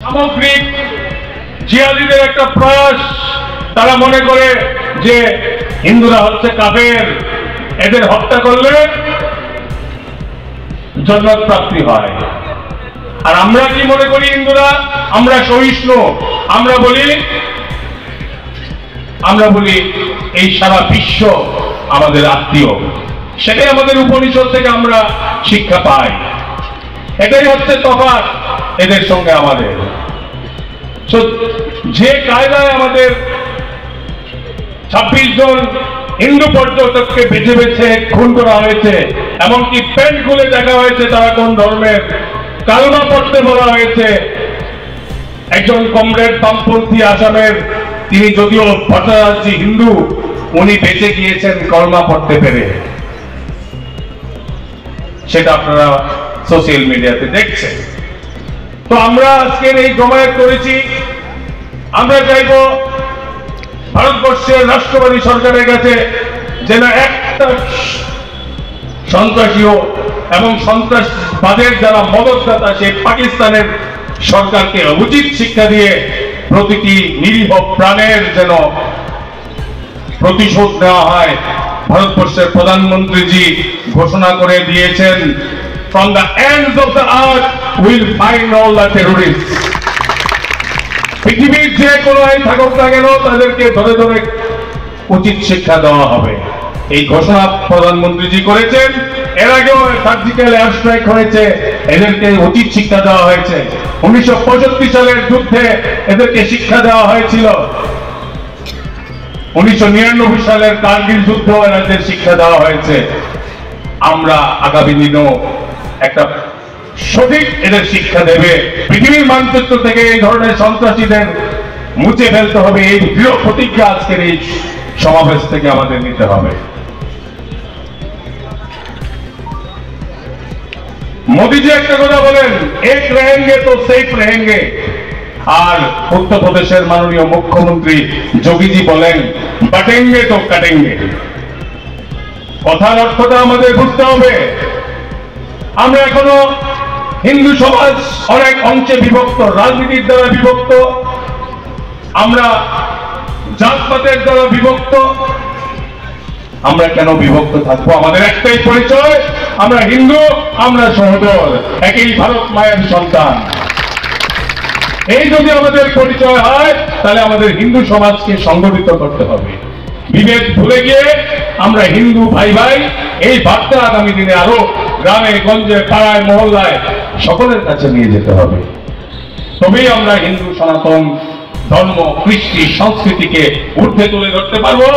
সামগ্রিক জিহাদিদের একটা প্রয়াস। তারা মনে করে যে হিন্দুরা হচ্ছে কাফের, এদের হত্যা করলে জান্নাত প্রাপ্তি হয়। আর আমরা কি মনে করি? হিন্দুরা আমরা সহিষ্ণু। আমরা বলি এই সারা বিশ্ব আমাদের আত্মীয়। সেটাই আমাদের উপনিষদ থেকে আমরা শিক্ষা পাই। এটাই হচ্ছে তফাৎ এদের সঙ্গে আমাদের। যে কায়দায় আমাদের 26 জন হিন্দু পর্যটককে বেছে বেছে খুন করা হয়েছে, এমনকি প্যান্ট খুলে দেখা হয়েছে তারা কোন ধর্মের, কালমা পড়তে বলা হয়েছে। একজন কমরেড বামপন্থী আসামের, তিনি যদিও ভট্টাচার্য হিন্দু, উনি বেঁচে গিয়েছেন কলমা পড়তে পেরে। সেটা আপনারা সোশ্যাল মিডিয়াতে দেখছেন। তো আমরা আজকের এই জমায়েত করেছি। আমরা চাইব ভারতবর্ষের রাষ্ট্রবাদী সরকারের কাছে যেন একটা সন্ত্রাসীও এবং সন্ত্রাসবাদের যারা মদতদাতা, সেই পাকিস্তানের সরকারকে উচিত শিক্ষা দিয়ে প্রতিটি নিরীহ প্রাণের যেন প্রতিশোধ নেওয়া হয়। ভারতবর্ষের প্রধানমন্ত্রীজি ঘোষণা করে দিয়েছেন, from the ends of the earth will find all the terrorists. পৃথিবীর যে কোনো থাকুক না কেন তাদেরকে ধরে ধরে উচিত শিক্ষা দেওয়া হবে। এই ঘোষণা প্রধানমন্ত্রীজি করেছেন। এর আগেও সার্জিক্যাল এয়ার স্ট্রাইক হয়েছে, এদেরকে উচিত শিক্ষা দেওয়া হয়েছে। 1965 সালের যুদ্ধে এদেরকে শিক্ষা দেওয়া হয়েছিল। 1999 সালের কার্গিল যুদ্ধ এদের শিক্ষা দেওয়া হয়েছে। আমরা আগামী দিনেও একটা সঠিক এদের শিক্ষা দেবে। পৃথিবীর মানচিত্র থেকে এই ধরনের সন্ত্রাসীদের মুছে ফেলতে হবে। এই দৃঢ় প্রতিজ্ঞা আজকের এই সমাবেশ থেকে আমাদের নিতে হবে। মোদীজি একটা কথা বলেন, এক রহেঙ্গে তো সেফ রহেঙ্গে। আর উত্তরপ্রদেশের মাননীয় মুখ্যমন্ত্রী যোগীজি বলেন, বাটেঙ্গে তো কাটেঙ্গে। কথার অর্থটা আমাদের বুঝতে হবে। আমরা এখনো হিন্দু সমাজ অনেক অংশে বিভক্ত, রাজনীতির দ্বারা বিভক্ত, আমরা জাতপাতের দ্বারা বিভক্ত। আমরা কেন বিভক্ত থাকবো? আমাদের একটাই পরিচয়, আমরা হিন্দু, আমরা সহোদর, একই ভারত মায়ের সন্তান। এই যদি আমাদের পরিচয় হয়, তাহলে আমাদের হিন্দু সমাজকে সংগঠিত করতে হবে। বিভেদ ভুলে গিয়ে আমরা হিন্দু ভাই ভাই, এই বার্তা আগামী দিনে আরো গ্রামে গঞ্জে পাড়ায় মহল্লায় সকলের কাছে নিয়ে যেতে হবে। তবেই আমরা হিন্দু সনাতন ধর্ম, কৃষ্টি, সংস্কৃতিকে ঊর্ধ্বে তুলে ধরতে পারবো।